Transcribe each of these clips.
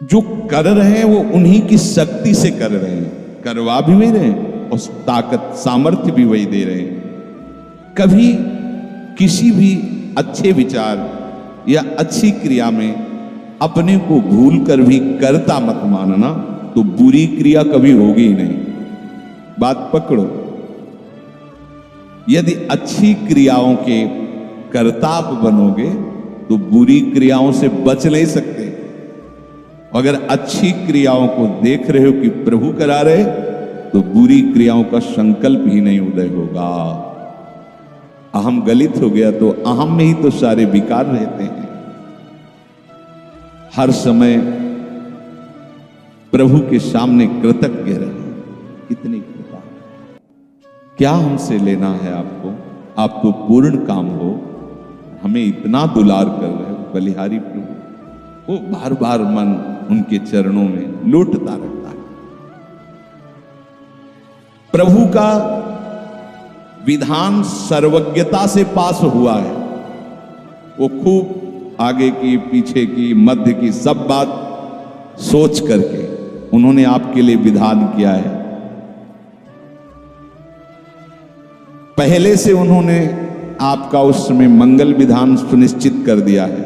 जो कर रहे हैं वो उन्हीं की शक्ति से कर रहे हैं, करवा भी वही रहे हैं और ताकत सामर्थ्य भी वही दे रहे हैं। कभी किसी भी अच्छे विचार या अच्छी क्रिया में अपने को भूल कर भी कर्ता मत मानना, तो बुरी क्रिया कभी होगी ही नहीं। बात पकड़ो, यदि अच्छी क्रियाओं के कर्ता आप बनोगे तो बुरी क्रियाओं से बच नहीं सकते। अगर अच्छी क्रियाओं को देख रहे हो कि प्रभु करा रहे, तो बुरी क्रियाओं का संकल्प ही नहीं उदय होगा। अहम गलित हो गया तो अहम में ही तो सारे विकार रहते हैं। हर समय प्रभु के सामने कृतज्ञ रहे, कितनी कृपा, क्या हमसे लेना है आपको, आप तो पूर्ण काम हो, हमें इतना दुलार कर रहे हो। बलिहारी प्रभु, वो बार बार मन उनके चरणों में लौटता रहता है। प्रभु का विधान सर्वज्ञता से पास हुआ है। वो खूब आगे की, पीछे की, मध्य की सब बात सोच करके उन्होंने आपके लिए विधान किया है। पहले से उन्होंने आपका उस समय मंगल विधान सुनिश्चित कर दिया है।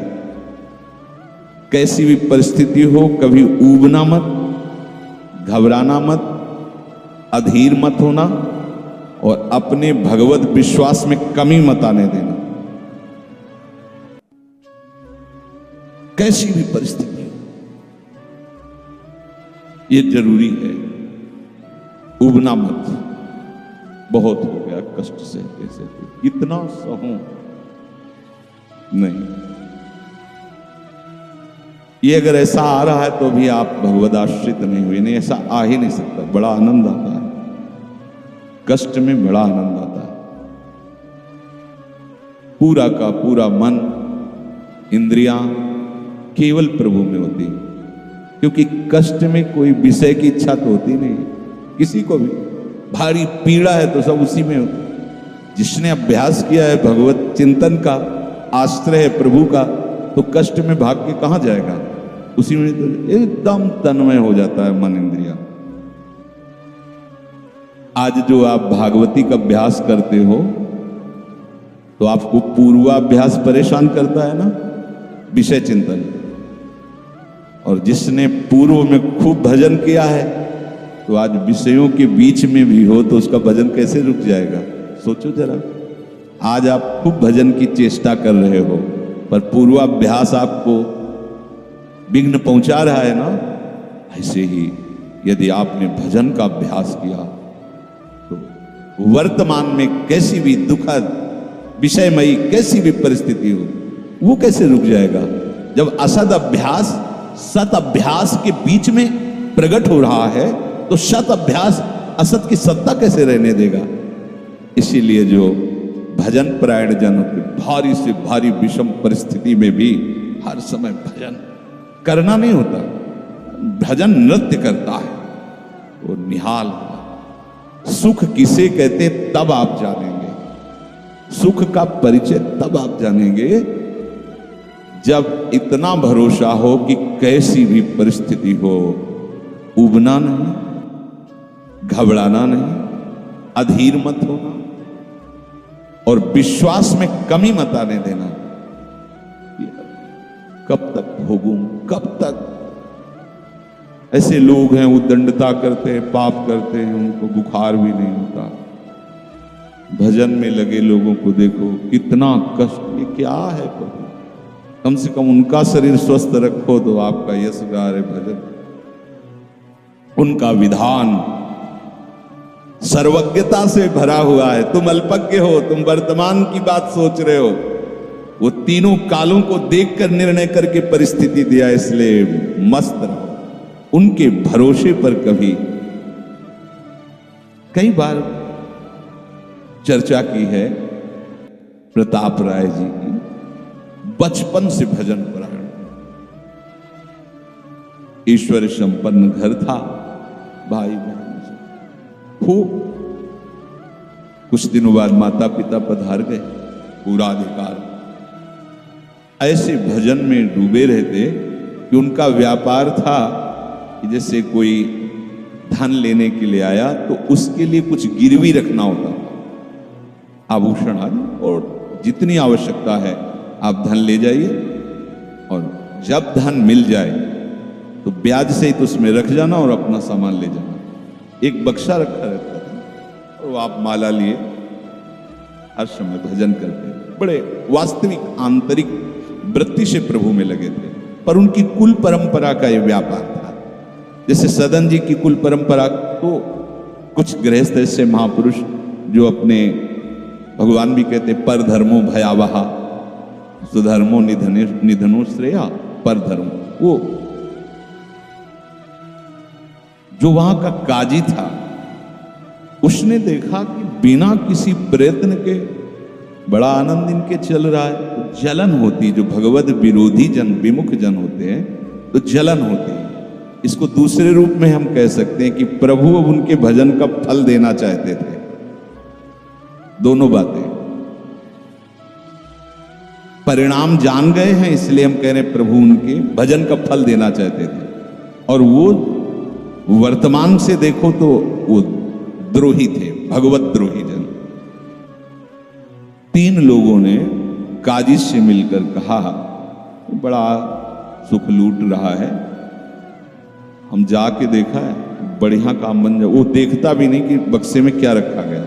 कैसी भी परिस्थिति हो, कभी ऊबना मत, घबराना मत, अधीर मत होना और अपने भगवत विश्वास में कमी मत आने देना। कैसी भी परिस्थिति हो, ये जरूरी है। ऊबना मत, बहुत हो गया कष्ट सहते सहते, कितना सहूं नहीं। ये अगर ऐसा आ रहा है तो भी आप भगवद आश्रित नहीं हुए। नहीं, ऐसा आ ही नहीं सकता। बड़ा आनंद आता है, कष्ट में बड़ा आनंद आता है। पूरा का पूरा मन, इंद्रियां केवल प्रभु में होती है, क्योंकि कष्ट में कोई विषय की इच्छा तो होती नहीं किसी को भी। भारी पीड़ा है तो सब उसी में हो। जिसने अभ्यास किया है भगवत चिंतन का, आश्रय है प्रभु का, तो कष्ट में भाग के कहां जाएगा, उसी में तो एकदम तन्मय हो जाता है मन, इंद्रिया। आज जो आप भागवती का अभ्यास करते हो तो आपको पूर्वाभ्यास परेशान करता है ना, विषय चिंतन। और जिसने पूर्व में खूब भजन किया है तो आज विषयों के बीच में भी हो तो उसका भजन कैसे रुक जाएगा। सोचो जरा, आज आप खूब भजन की चेष्टा कर रहे हो पर पूर्वाभ्यास आपको विघ्न पहुंचा रहा है ना। ऐसे ही यदि आपने भजन का अभ्यास किया तो वर्तमान में कैसी भी दुखद विषयमयी कैसी भी परिस्थिति हो, वो कैसे रुक जाएगा। जब असद अभ्यास सत अभ्यास के बीच में प्रकट हो रहा है तो सत अभ्यास असत की सत्ता कैसे रहने देगा। इसीलिए जो भजन परायण जन भारी से भारी विषम परिस्थिति में भी हर समय भजन करना नहीं होता, भजन नृत्य करता है, वो निहाल होगा। सुख किसे कहते तब आप जानेंगे, सुख का परिचय तब आप जानेंगे जब इतना भरोसा हो कि कैसी भी परिस्थिति हो, उबना नहीं, घबराना नहीं, अधीर मत होना और विश्वास में कमी मत आने देना। कब तक भोगूं, कब तक। ऐसे लोग हैं उद्दंडता करते हैं, पाप करते हैं, उनको बुखार भी नहीं होता। भजन में लगे लोगों को देखो कितना कष्ट, ये क्या है प्रभु। कम से कम उनका शरीर स्वस्थ रखो तो आपका यश गा है भजन। उनका विधान सर्वज्ञता से भरा हुआ है। तुम अल्पज्ञ हो, तुम वर्तमान की बात सोच रहे हो, वो तीनों कालों को देखकर निर्णय करके परिस्थिति दिया, इसलिए मस्त रहो उनके भरोसे पर। कभी कई बार चर्चा की है प्रताप राय जी की, बचपन से भजन परायण, ईश्वर संपन्न घर था, भाई बहन खूब। कुछ दिनों बाद माता पिता पधार गए, पूरा अधिकार। ऐसे भजन में डूबे रहते कि उनका व्यापार था कि जैसे कोई धन लेने के लिए आया तो उसके लिए कुछ गिरवी रखना होता था, आभूषण आदि, और जितनी आवश्यकता है आप धन ले जाइए और जब धन मिल जाए तो ब्याज सहित तो उसमें रख जाना और अपना सामान ले जाना। एक बक्सा रखा रहता था और आप माला लिए हर समय भजन करते, बड़े वास्तविक आंतरिक वृत्ति से प्रभु में लगे थे। पर उनकी कुल परंपरा का यह व्यापार था। जैसे सदन जी की कुल परंपरा, तो कुछ गृहस्थ ऐसे महापुरुष जो अपने, भगवान भी कहते पर धर्मो भयावहा सुधर्मो निधनो श्रेया, पर धर्म, वो जो वहां का काजी था उसने देखा कि बिना किसी प्रयत्न के बड़ा आनंद इनके चल रहा है, तो जलन होती, जो भगवत विरोधी जन, विमुख जन होते हैं तो जलन होती है। इसको दूसरे रूप में हम कह सकते हैं कि प्रभु अब उनके भजन का फल देना चाहते थे। दोनों बातें, परिणाम जान गए हैं इसलिए हम कह रहे हैं प्रभु उनके भजन का फल देना चाहते थे, और वो वर्तमान से देखो तो वो द्रोही थे, भगवत द्रोही जन। 3 लोगों ने काजी से मिलकर कहा बड़ा सुख लूट रहा है, हम जाके देखा है, बढ़िया काम बन जाए। वो देखता भी नहीं कि बक्से में क्या रखा गया।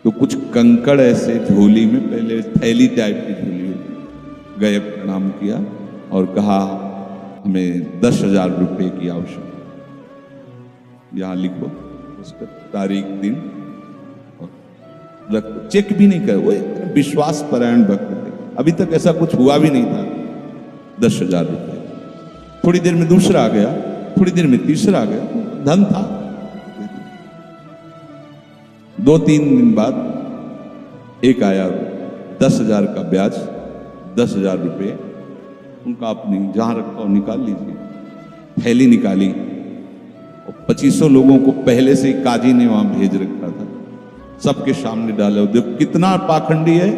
तो कुछ कंकड़ ऐसे झोली में, पहले थैली टाइप की झोली, गए प्रणाम किया और कहा हमें 10,000 रुपए की आवश्यकता, यहां लिखो उसका तारीख दिन, और चेक भी नहीं कर। वो विश्वास परायण भक्त थे, अभी तक ऐसा कुछ हुआ भी नहीं था। 10,000 रुपए, थोड़ी देर में दूसरा आ गया, थोड़ी देर में तीसरा आ गया, धन था। 2-3 दिन बाद एक आया, 10,000 का ब्याज, 10,000 रुपये उनका, अपनी जहां रखा हो निकाल लीजिए। थैली निकाली और 2500 लोगों को पहले से ही काजी ने वहां भेज रखा था, सबके सामने डाला। देखो कितना पाखंडी है,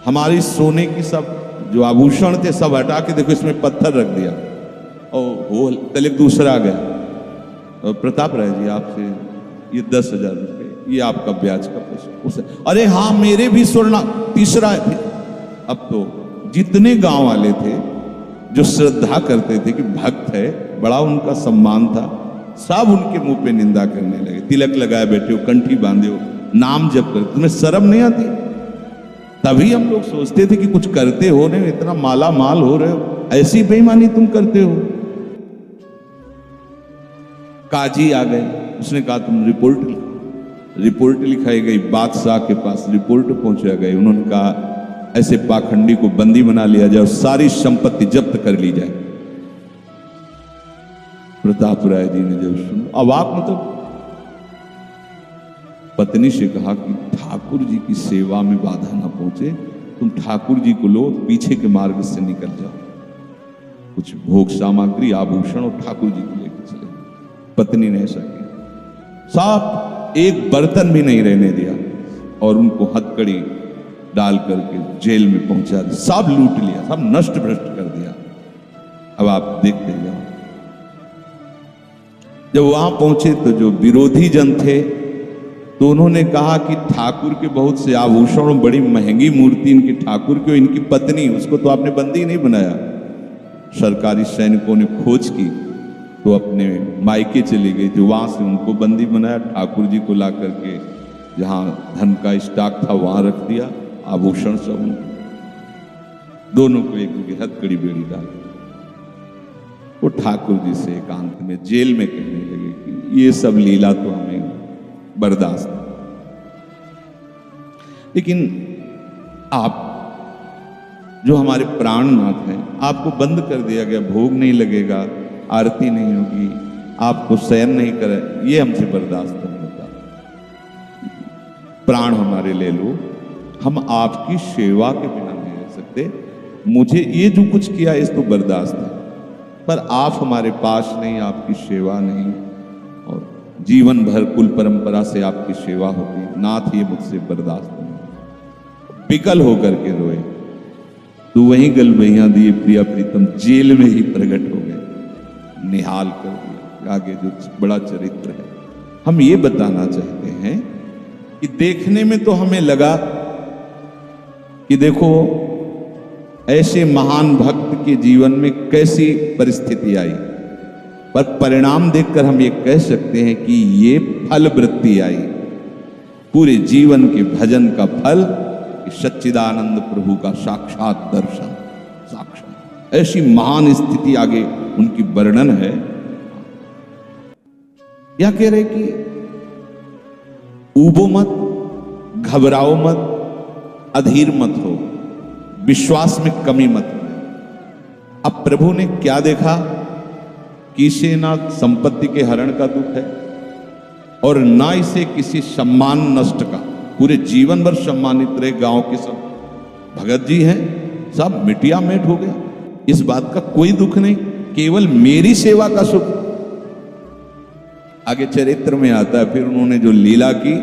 हमारी सोने की सब जो आभूषण थे सब हटा के देखो इसमें पत्थर रख दिया, और वो तले दूसरा आ गया। और प्रताप राय जी आपसे ये 10,000 रुपये, ये आपका ब्याज का पैसा। अरे हाँ मेरे भी स्वर्ण, तीसरा है। अब तो जितने गांव वाले थे जो श्रद्धा करते थे कि भक्त है, बड़ा उनका सम्मान था, सब उनके मुंह पे निंदा करने लगे। तिलक लगाए बैठे हो, कंठी बांधे हो, नाम जप करते, तुम्हें शर्म नहीं आती? तभी हम लोग सोचते थे कि कुछ करते हो नहीं, इतना माला माल हो रहे हो, ऐसी बेईमानी तुम करते हो। काजी आ गए, उसने कहा तुम रिपोर्ट लिखो। रिपोर्ट लिखाई गई, बादशाह के पास रिपोर्ट पहुंचा गई। उन्होंने कहा ऐसे पाखंडी को बंदी बना लिया जाए और सारी संपत्ति जब्त कर ली जाए। प्रताप राय जी ने जब सुना, अवाक, मतलब पत्नी से कहा कि ठाकुर जी की सेवा में बाधा ना पहुंचे, तुम ठाकुर जी को लो, पीछे के मार्ग से निकल जाओ, कुछ भोग सामग्री आभूषण और ठाकुर जी को लेकर चले। पत्नी ने ऐसा किया, साफ एक बर्तन भी नहीं रहने दिया और उनको हथकड़ी डाल करके जेल में पहुंचा दिया, सब लूट लिया, सब नष्ट भ्रष्ट कर दिया। अब आप देखते जाओ, जब वहां पहुंचे तो जो विरोधी जन थे तो उन्होंने कहा कि ठाकुर के बहुत से आभूषण, बड़ी महंगी मूर्ति इनकी ठाकुर की, इनकी पत्नी, उसको तो आपने बंदी नहीं बनाया। सरकारी सैनिकों ने खोज की तो अपने मायके चली गई थी, वहां से उनको बंदी बनाया, ठाकुर जी को ला करके जहां धन का स्टॉक था वहां रख दिया, आभूषण सब उनको, दोनों को एक हथकड़ी बेड़ी डाल। वो ठाकुर जी से एकांत में जेल में कहने लगे कि ये सब लीला तो हमें बर्दाश्त है, लेकिन आप जो हमारे प्राणनाथ हैं, आपको बंद कर दिया गया, भोग नहीं लगेगा, आरती नहीं होगी, आपको शयन नहीं करे, ये हमसे बर्दाश्त नहीं होता। प्राण हमारे ले लो, हम आपकी सेवा के बिना नहीं रह सकते। मुझे ये जो कुछ किया इस तो बर्दाश्त है, पर आप हमारे पास नहीं, आपकी सेवा नहीं, और जीवन भर कुल परंपरा से आपकी सेवा होती, नाथ ये मुझसे बर्दाश्त नहीं। विकल होकर के रोए। तो वहीं गलबैया दिए प्रिया प्रीतम जेल में ही प्रकट हो गए, निहाल कर दिया। आगे जो बड़ा चरित्र है, हम ये बताना चाहते हैं कि देखने में तो हमें लगा कि देखो ऐसे महान भक्त के जीवन में कैसी परिस्थिति आई, पर परिणाम देखकर हम ये कह सकते हैं कि ये फल वृत्ति आई, पूरे जीवन के भजन का फल, सच्चिदानंद प्रभु का साक्षात दर्शन, साक्षात ऐसी महान स्थिति आगे उनकी वर्णन है। या कह रहे कि ऊबो मत, घबराओ मत, अधीर मत हो, विश्वास में कमी मत हो। अब प्रभु ने क्या देखा कि इसे ना संपत्ति के हरण का दुख है और ना इसे किसी सम्मान नष्ट का, पूरे जीवन भर सम्मानित रहे, गांव के सब भगत जी हैं, सब मिटिया मेट हो गया, इस बात का कोई दुख नहीं, केवल मेरी सेवा का सुख। आगे चरित्र में आता है, फिर उन्होंने जो लीला की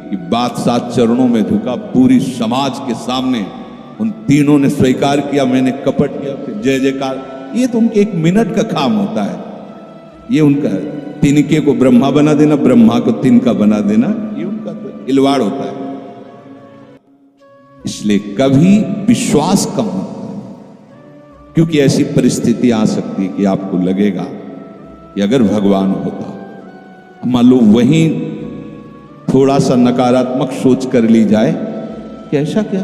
कि बादशाह चरणों में झुका, पूरी समाज के सामने उन तीनों ने स्वीकार किया मैंने कपट किया, फिर जय जयकार। ये तो उनके एक मिनट का काम होता है, ये उनका तिनके को ब्रह्मा बना देना, ब्रह्मा को तिनका बना देना, ये उनका तो इलवाड़ होता है। इसलिए कभी विश्वास कम मत करना, क्योंकि ऐसी परिस्थिति आ सकती है कि आपको लगेगा कि अगर भगवान होता, मान लो वहीं थोड़ा सा नकारात्मक सोच कर ली जाए कि ऐसा क्या,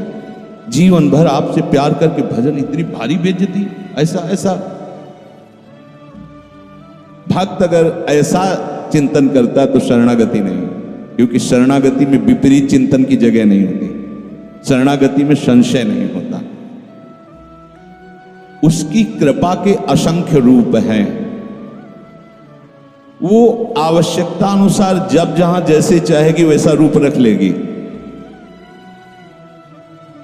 जीवन भर आपसे प्यार करके भजन, इतनी भारी बेइज्जती, ऐसा ऐसा। भक्त अगर ऐसा चिंतन करता तो शरणागति नहीं, क्योंकि शरणागति में विपरीत चिंतन की जगह नहीं होती, शरणागति में संशय नहीं होता। उसकी कृपा के असंख्य रूप हैं, वो आवश्यकता अनुसार जब जहां जैसे चाहेगी वैसा रूप रख लेगी।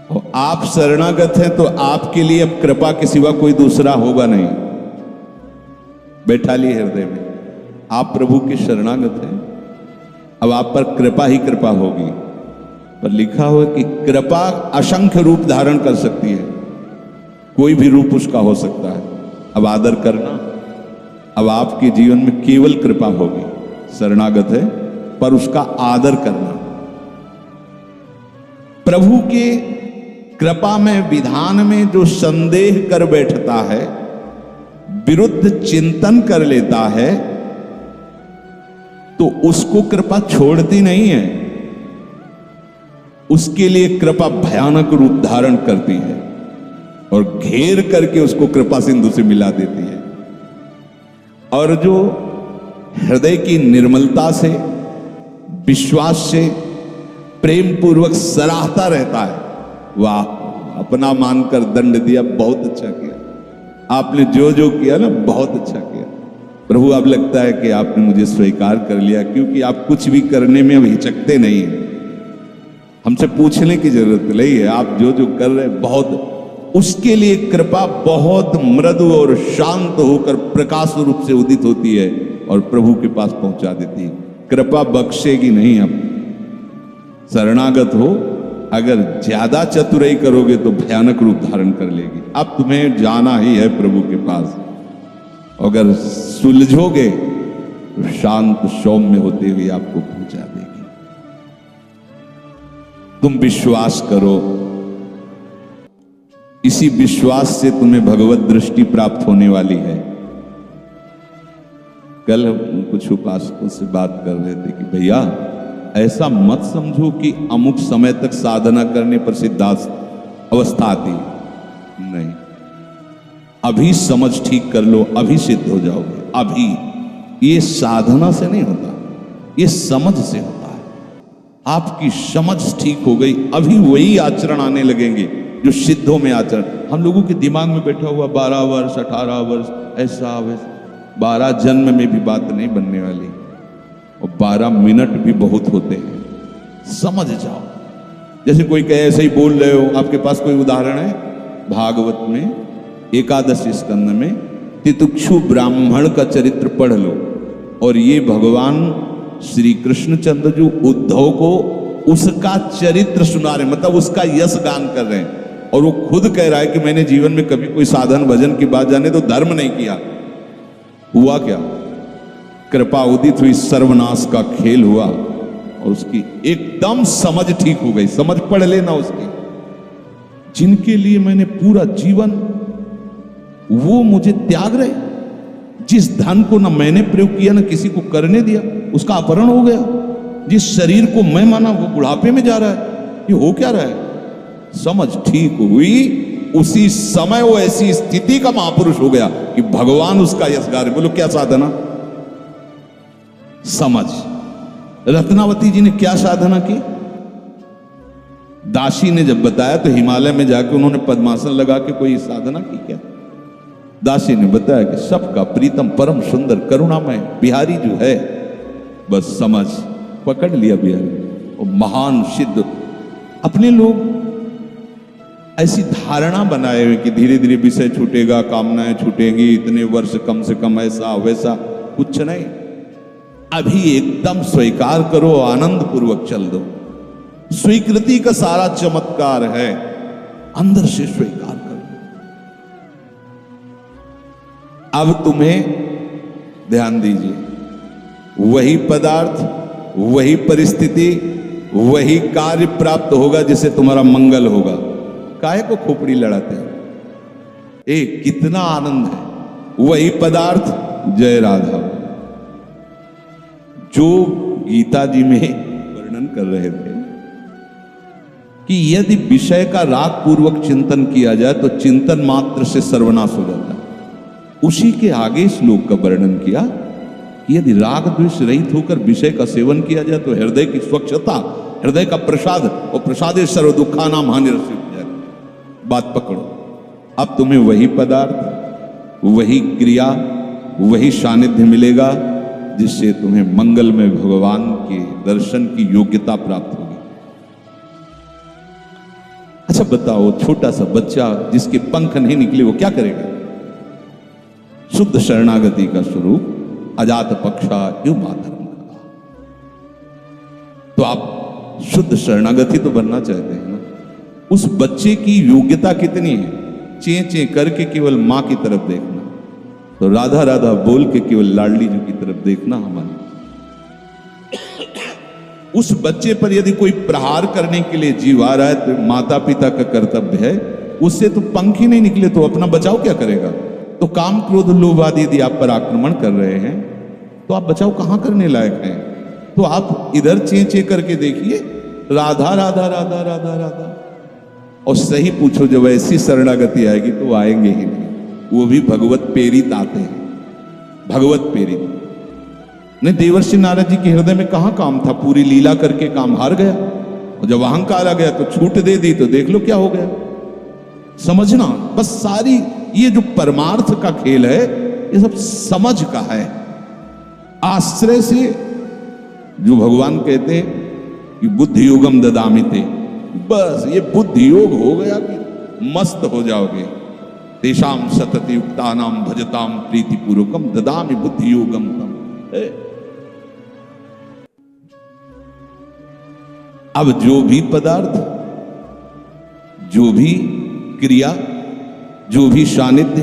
और आप शरणागत हैं तो आपके लिए अब कृपा के सिवा कोई दूसरा होगा नहीं। बैठा लिए हृदय में, आप प्रभु के शरणागत हैं, अब आप पर कृपा ही कृपा होगी। पर लिखा हुआ कि कृपा असंख्य रूप धारण कर सकती है, कोई भी रूप उसका हो सकता है। अब आदर करना, अब आपके जीवन में केवल कृपा होगी, शरणागत है पर उसका आदर करना। प्रभु के कृपा में, विधान में जो संदेह कर बैठता है, विरुद्ध चिंतन कर लेता है, तो उसको कृपा छोड़ती नहीं है, उसके लिए कृपा भयानक रूप धारण करती है और घेर करके उसको कृपा सिंधु से मिला देती है। और जो हृदय की निर्मलता से, विश्वास से, प्रेम पूर्वक सराहता रहता है, वाह अपना मानकर दंड दिया, बहुत अच्छा किया, आपने जो जो किया ना बहुत अच्छा किया प्रभु, अब लगता है कि आपने मुझे स्वीकार कर लिया, क्योंकि आप कुछ भी करने में अब हिचकते नहीं हैं, हमसे पूछने की जरूरत नहीं है, आप जो जो कर रहे हैं बहुत। उसके लिए कृपा बहुत मृदु और शांत होकर प्रकाश रूप से उदित होती है और प्रभु के पास पहुंचा देती है। कृपा बख्शेगी नहीं। अब शरणागत हो, अगर ज्यादा चतुराई करोगे तो भयानक रूप धारण कर लेगी। अब तुम्हें जाना ही है प्रभु के पास, अगर सुलझोगे तो शांत सौम्य होते हुए आपको पहुंचा देगी। तुम विश्वास करो, इसी विश्वास से तुम्हें भगवत दृष्टि प्राप्त होने वाली है। कल हम कुछ उपासकों से बात कर रहे थे कि भैया ऐसा मत समझो कि अमुक समय तक साधना करने पर सिद्धार्थ अवस्था आती, नहीं, अभी समझ ठीक कर लो, अभी सिद्ध हो जाओगे। अभी ये साधना से नहीं होता, ये समझ से होता है। आपकी समझ ठीक हो गई, अभी वही आचरण आने लगेंगे जो सिद्धों में आचरण। हम लोगों के दिमाग में बैठा हुआ 12 वर्ष 18 वर्ष ऐसा वैसा, 12 जन्म में भी बात नहीं बनने वाली, और 12 मिनट भी बहुत होते हैं। समझ जाओ, जैसे कोई कहे ऐसे ही बोल रहे हो। आपके पास कोई उदाहरण है? भागवत में 11 स्कंद में तितिक्षु ब्राह्मण का चरित्र पढ़ लो, और ये भगवान श्री कृष्णचंद्र जो उद्धव को उसका चरित्र सुना रहे, मतलब उसका यश गान कर रहे हैं। और वो खुद कह रहा है कि मैंने जीवन में कभी कोई साधन भजन की बात जाने तो धर्म नहीं किया। हुआ क्या? कृपा उदित हुई, सर्वनाश का खेल हुआ और उसकी एकदम समझ ठीक हो गई। समझ पढ़ लेना उसकी। जिनके लिए मैंने पूरा जीवन, वो मुझे त्याग रहे। जिस धन को ना मैंने प्रयोग किया ना किसी को करने दिया, उसका अपहरण हो गया। जिस शरीर को मैं माना वो बुढ़ापे में जा रहा है। ये हो क्या रहा है? समझ ठीक हुई, उसी समय वो ऐसी स्थिति का महापुरुष हो गया कि भगवान उसका यशगार। बोलो क्या साधना? समझ। रत्नावती जी ने क्या साधना की? दासी ने जब बताया तो हिमालय में जाके उन्होंने पद्मासन लगा के कोई साधना की क्या? दासी ने बताया कि सबका प्रीतम परम सुंदर करुणामय बिहारी जो है, बस समझ पकड़ लिया बिहारी। और महान सिद्ध। अपने लोग ऐसी धारणा बनाए हुए कि धीरे धीरे विषय छूटेगा, कामनाएं छूटेंगी, इतने वर्ष कम से कम, ऐसा वैसा। कुछ नहीं, अभी एकदम स्वीकार करो, आनंद पूर्वक चल दो। स्वीकृति का सारा चमत्कार है, अंदर से स्वीकार करो। अब तुम्हें ध्यान दीजिए, वही पदार्थ, वही परिस्थिति, वही कार्य प्राप्त होगा जिससे तुम्हारा मंगल होगा। काहे को खोपड़ी लड़ाते हैं? कितना आनंद है। वही पदार्थ, जय राधा, जो गीता जी में वर्णन कर रहे थे कि यदि विषय का राग पूर्वक चिंतन किया जाए तो चिंतन मात्र से सर्वनाश हो जाता है। उसी के आगे श्लोक का वर्णन किया कि यदि राग द्वेष रहित होकर विषय का सेवन किया जाए तो हृदय की स्वच्छता, हृदय का प्रसाद, और प्रसादे सर्व दुखा नाम हानि रसिक हो जाए। बात पकड़ो। अब तुम्हें वही पदार्थ, वही क्रिया, वही सानिध्य मिलेगा जिससे तुम्हें मंगल में भगवान के दर्शन की योग्यता प्राप्त होगी। अच्छा बताओ, छोटा सा बच्चा जिसके पंख नहीं निकले वो क्या करेगा? शुद्ध शरणागति का स्वरूप अजात पक्षा यो माधर्म का। तो आप शुद्ध शरणागति तो बनना चाहते हैं ना? उस बच्चे की योग्यता कितनी है? चे चे करके केवल मां की तरफ देखना, तो राधा राधा बोल के केवल लाडली जी की तरफ देखना हमारी। उस बच्चे पर यदि कोई प्रहार करने के लिए जीव आ रहा है तो माता पिता का कर्तव्य है, उससे तो पंख ही नहीं निकले तो अपना बचाव क्या करेगा? तो काम क्रोध लोभ आदि यदि आप पर आक्रमण कर रहे हैं तो आप बचाव कहां करने लायक हैं? तो आप इधर चे चे करके देखिए, राधा राधा राधा राधा राधा। और सही पूछो, जब ऐसी शरणागति आएगी तो वो आएंगे ही नहीं। वो भी भगवत प्रेरित आते हैं, भगवत प्रेरित। नहीं, देवर्षि नारद जी के हृदय में कहां काम था? पूरी लीला करके काम हार गया, और जब अहंकार आ गया तो छूट दे दी, तो देख लो क्या हो गया। समझना बस, सारी ये जो परमार्थ का खेल है ये सब समझ का है। आश्रय से जो भगवान कहते हैं कि बुद्धि योगम ददामिते, बस ये बुद्धि योग हो गया कि मस्त हो जाओगे। तेषाम सतति युक्तानाम भजताम प्रीति पूर्वकम ददामि बुद्धि योगम तम। अब जो भी पदार्थ, जो भी क्रिया, जो भी सानिध्य,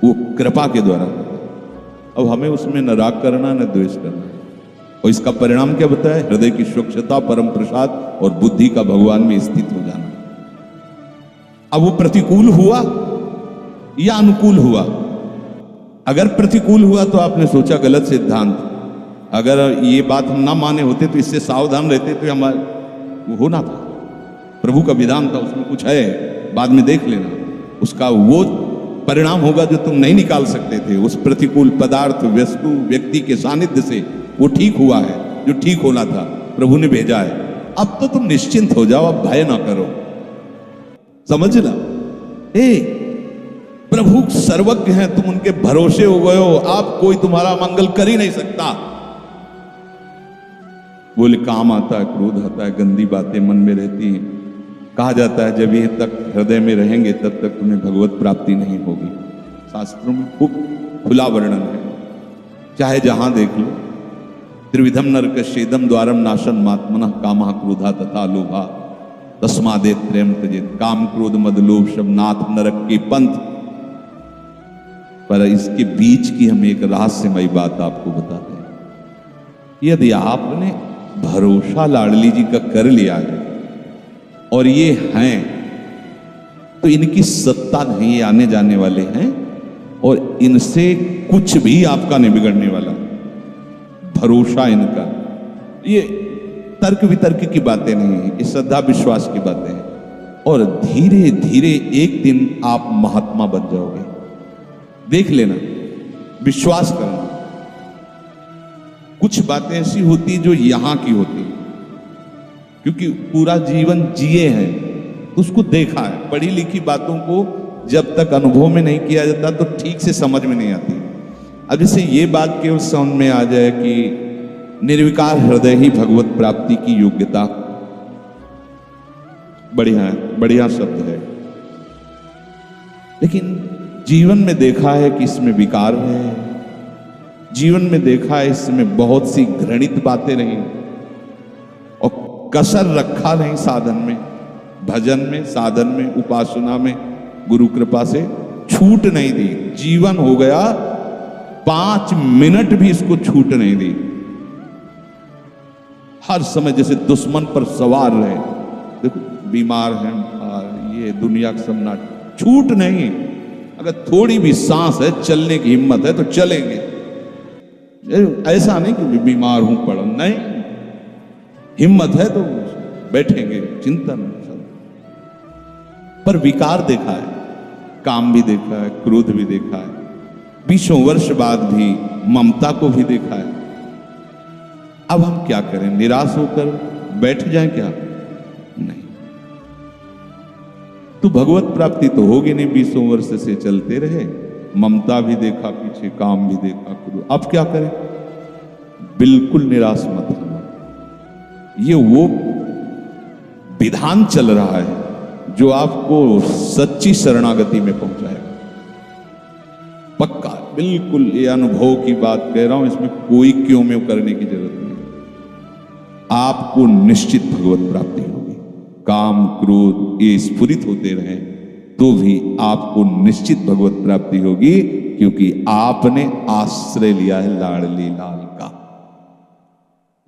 वो कृपा के द्वारा। अब हमें उसमें न राग करना न द्वेष करना। और इसका परिणाम क्या बताया? हृदय की स्वच्छता, परम प्रसाद और बुद्धि का भगवान में स्थित हो जाना। अब वो प्रतिकूल हुआ या अनुकूल हुआ? अगर प्रतिकूल हुआ तो आपने सोचा गलत सिद्धांत। अगर ये बात हम ना माने होते तो इससे सावधान रहते तो हमारे वो होना था। प्रभु का विधान था, उसमें कुछ है, बाद में देख लेना। उसका वो परिणाम होगा जो तुम नहीं निकाल सकते थे। उस प्रतिकूल पदार्थ, वस्तु, व्यक्ति के सानिध्य से वो ठीक हुआ है जो ठीक होना था, प्रभु ने भेजा है। अब तो तुम निश्चिंत हो जाओ, अब भय ना करो। समझना, प्रभु सर्वज्ञ हैं, तुम उनके भरोसे हो गए हो, आप कोई तुम्हारा मंगल कर ही नहीं सकता। बोले काम आता है, क्रोध आता है, गंदी बातें मन में रहती हैं। कहा जाता है जब ये तक हृदय में रहेंगे तब तक तुम्हें भगवत प्राप्ति नहीं होगी। शास्त्रों में खूब खुला वर्णन है, चाहे जहां देख लो। त्रिविधम नरक शेदम द्वारम नाशन मात्मनः कामः क्रोधा तथा लोभा। तस्मादेव त्रयम त्यजेत, काम क्रोध मद लोभ सब नाथ नरक के पंथ। पर इसके बीच की हम एक रहस्यमयी बात आपको बताते हैं। यदि आपने भरोसा लाडली जी का कर लिया है और ये हैं, तो इनकी सत्ता नहीं, आने जाने वाले हैं और इनसे कुछ भी आपका नहीं बिगड़ने वाला। भरोसा इनका, ये तर्क वितर्क की बातें नहीं है, ये श्रद्धा विश्वास की बातें हैं। और धीरे धीरे एक दिन आप महात्मा बन जाओगे। देख लेना, विश्वास करना। कुछ बातें ऐसी होती जो यहां की होती, क्योंकि पूरा जीवन जिए हैं तो उसको देखा है। पढ़ी लिखी बातों को जब तक अनुभव में नहीं किया जाता तो ठीक से समझ में नहीं आती। अब जैसे ये बात केवल समझ में आ जाए कि निर्विकार हृदय ही भगवत प्राप्ति की योग्यता, बढ़िया है, बढ़िया शब्द है। लेकिन जीवन में देखा है कि इसमें विकार है, जीवन में देखा है इसमें बहुत सी घृणित बातें रही और कसर रखा नहीं साधन में, भजन में, साधन में, उपासना में, गुरु कृपा से छूट नहीं दी। जीवन हो गया 5 मिनट भी इसको छूट नहीं दी। हर समय जैसे दुश्मन पर सवार रहे। देखो बीमार हैं, ये दुनिया का सम्राट, छूट नहीं। अगर थोड़ी भी सांस है, चलने की हिम्मत है तो चलेंगे। ऐसा नहीं कि बीमार हूं पड़ा, नहीं, हिम्मत है तो बैठेंगे, चिंता नहीं। पर विकार देखा है, काम भी देखा है, क्रोध भी देखा है, 20 वर्ष बाद भी ममता को भी देखा है। अब हम क्या करें? निराश होकर बैठ जाएं क्या? नहीं। तो भगवत प्राप्ति तो होगी नहीं। 20 वर्ष से चलते रहे, ममता भी देखा पीछे, काम भी देखा, क्रोध। अब क्या करें? बिल्कुल निराश मत होना। ये वो विधान चल रहा है जो आपको सच्ची शरणागति में पहुंचाएगा, पक्का, बिल्कुल। ये अनुभव की बात कह रहा हूं, इसमें कोई क्यों में करने की जरूरत नहीं। आपको निश्चित भगवत प्राप्ति होगी। काम क्रोध ये स्फुरित होते रहे तो भी आपको निश्चित भगवत प्राप्ति होगी, क्योंकि आपने आश्रय लिया है लाडली लाल का।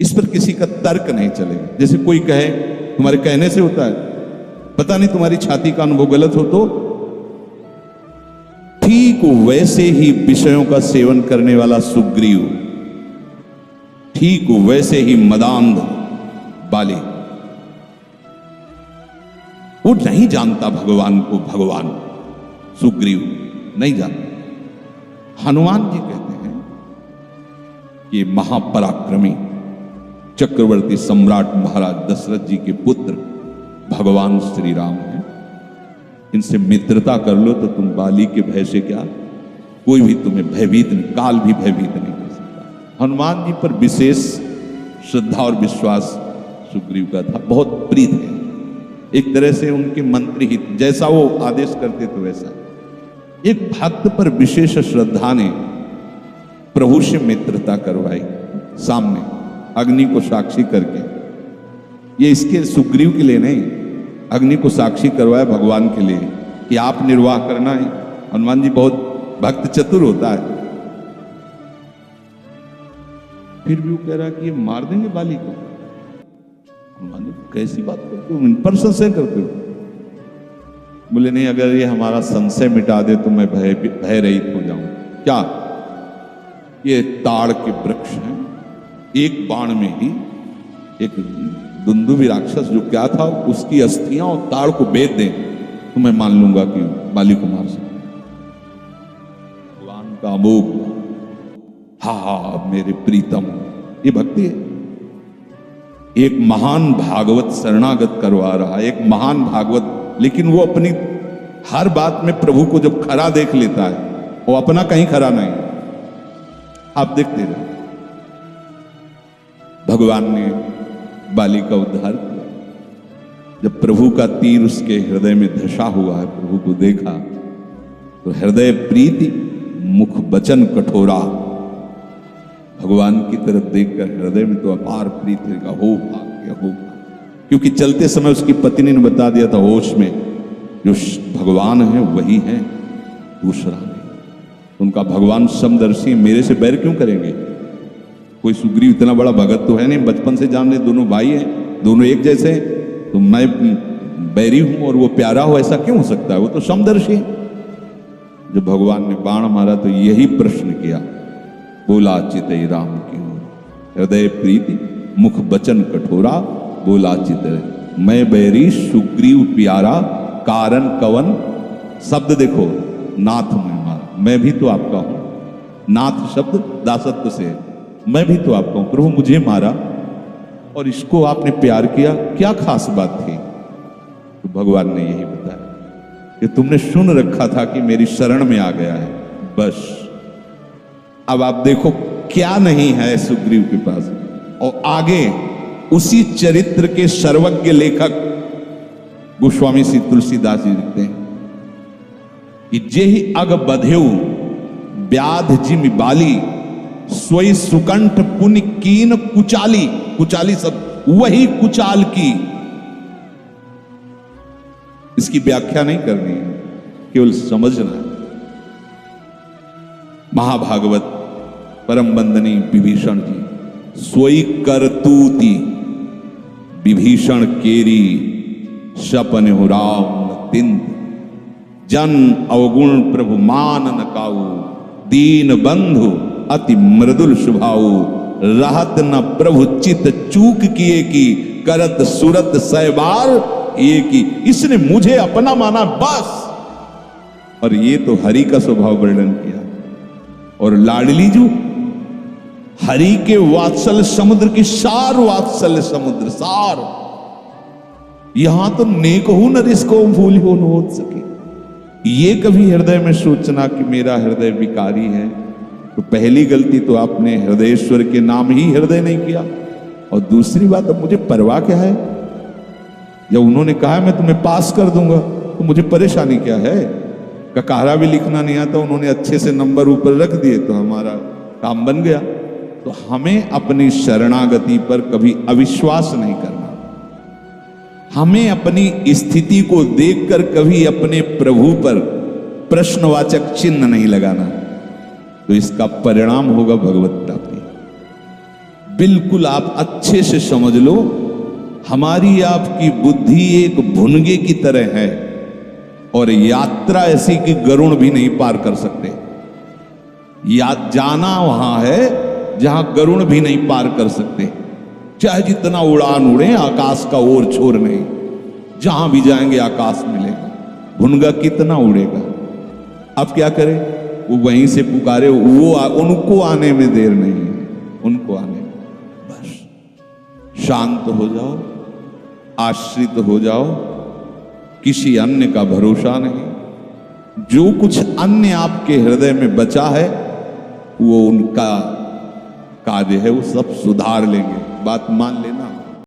इस पर किसी का तर्क नहीं चलेगा। जैसे कोई कहे, तुम्हारे कहने से होता है, पता नहीं तुम्हारी छाती का अनुभव गलत हो तो ठीक वैसे ही विषयों का सेवन करने वाला सुग्रीव, ठीक वैसे ही मदांध बाली, वो नहीं जानता भगवान को। भगवान सुग्रीव नहीं जानता। हनुमान जी कहते हैं कि महापराक्रमी चक्रवर्ती सम्राट महाराज दशरथ जी के पुत्र भगवान श्री राम हैं। इनसे मित्रता कर लो तो तुम बाली के भय से क्या, कोई भी तुम्हें भयभीत नहीं, काल भी भयभीत नहीं कर सकता। हनुमान जी पर विशेष श्रद्धा और विश्वास सुग्रीव का था, बहुत प्रीत है। एक तरह से उनके मंत्री हित, जैसा वो आदेश करते तो वैसा। एक भक्त पर विशेष श्रद्धा ने प्रभु से मित्रता करवाई, सामने अग्नि को साक्षी करके। ये इसके सुग्रीव के लिए नहीं, अग्नि को साक्षी करवाया भगवान के लिए कि आप निर्वाह करना है। हनुमान जी बहुत भक्त चतुर होता है। फिर भी वो कह रहा कि ये मार देंगे बाली को। हनुमान जी कैसी बात करते हो, इन पर संशय करते हो? बोले नहीं, अगर ये हमारा संशय मिटा दे तो मैं भय रहित हो जाऊं। क्या? ये ताड़ के वृक्ष हैं, एक बाण में ही एक दुंदुभि राक्षस जो क्या था उसकी अस्थियां और ताड़ को बेच दें तो मैं मान लूंगा कि बाली को मार सकते। भगवान का अमोघ, हा मेरे प्रीतम, ये भक्ति है। एक महान भागवत शरणागत करवा रहा है, एक महान भागवत, लेकिन वो अपनी हर बात में प्रभु को जब खरा देख लेता है, वो अपना कहीं खरा नहीं। आप देखते रहे, भगवान ने बाली का उद्धार किया। जब प्रभु का तीर उसके हृदय में धसा हुआ है, प्रभु को देखा तो हृदय प्रीति, मुख वचन कठोरा। भगवान की तरफ देखकर हृदय में तो अपार प्रीति का हो भाग्य, हो क्योंकि चलते समय उसकी पत्नी ने बता दिया था होश में, जो भगवान है वही है, दूसरा नहीं। उनका भगवान समदर्शी, मेरे से बैर क्यों करेंगे? कोई सुग्रीव इतना बड़ा भगत तो है नहीं, बचपन से जान ले, दोनों भाई हैं, दोनों एक जैसे, तो मैं बैरी हूं और वो प्यारा हो, ऐसा क्यों हो सकता है? वो तो समदर्शी। जब भगवान ने बाण मारा तो यही प्रश्न किया, बोला चितई राम की ओर, हृदय प्रीति मुख बचन कठोरा, बोला चितई मैं बैरी सुग्रीव प्यारा, कारण कवन। शब्द देखो, नाथ में मारा, मैं भी तो आपका हूं। नाथ शब्द दासत्व से, मैं भी तो आपका हूं, प्रभु मुझे मारा और इसको आपने प्यार किया, क्या खास बात थी? तो भगवान ने यही बताया कि तुमने सुन रखा था कि मेरी शरण में आ गया है, बस। अब आप देखो क्या नहीं है सुग्रीव के पास। और आगे उसी चरित्र के सर्वज्ञ लेखक गोस्वामी श्री तुलसीदास जी लिखते हैं कि जेहि अग बधेउ व्याध जिमि बाली, सोई सुकंठ पुनि कीन कुचाली। कुचाली सब वही कुचाल की। इसकी व्याख्या नहीं करनी है, केवल समझना है। महाभागवत परम वंदनीय विभीषण जी, सोई करतूती विभीषण केरी, सपन हो राम तिंद, जन अवगुण प्रभु मान न काऊ, दीन बंधु अति मृदुल स्वभाव, रहत न प्रभु चित चूक किए की, करत सुरत सहबार ये की। इसने मुझे अपना माना बस। और ये तो हरि का स्वभाव वर्णन किया। और लाडली जो हरि के वात्सल्य समुद्र की सार, वात्सल्य समुद्र सार, यहां तो नेक हूं न रिसको भूल हो न हो सके। ये कभी हृदय में सोचना कि मेरा हृदय विकारी है, तो पहली गलती तो आपने हृदयेश्वर के नाम ही हृदय नहीं किया। और दूसरी बात, अब मुझे परवाह क्या है? जब उन्होंने कहा मैं तुम्हें पास कर दूंगा, तो मुझे परेशानी क्या है? ककारा भी लिखना नहीं आता, उन्होंने अच्छे से नंबर ऊपर रख दिए तो हमारा काम बन गया। तो हमें अपनी शरणागति पर कभी अविश्वास नहीं करना। हमें अपनी स्थिति को देखकर कभी अपने प्रभु पर प्रश्नवाचक चिन्ह नहीं लगाना, तो इसका परिणाम होगा भगवत प्राप्ति। बिल्कुल आप अच्छे से समझ लो, हमारी आपकी बुद्धि एक भुनगे की तरह है और यात्रा ऐसी कि गरुड़ भी नहीं पार कर सकते। या जाना वहां है जहां गरुड़ भी नहीं पार कर सकते, चाहे जितना उड़ान उड़े, आकाश का ओर छोर नहीं। जहां भी जाएंगे आकाश मिलेगा, भुनगा कितना उड़ेगा। अब क्या करें? वो वहीं से पुकारे, वो उनको आने में देर नहीं है, उनको आने में। बस शांत हो जाओ, आश्रित हो जाओ, किसी अन्य का भरोसा नहीं। जो कुछ अन्य आपके हृदय में बचा है, वो उनका कार्य है, वो सब सुधार लेंगे। बात मान लेना।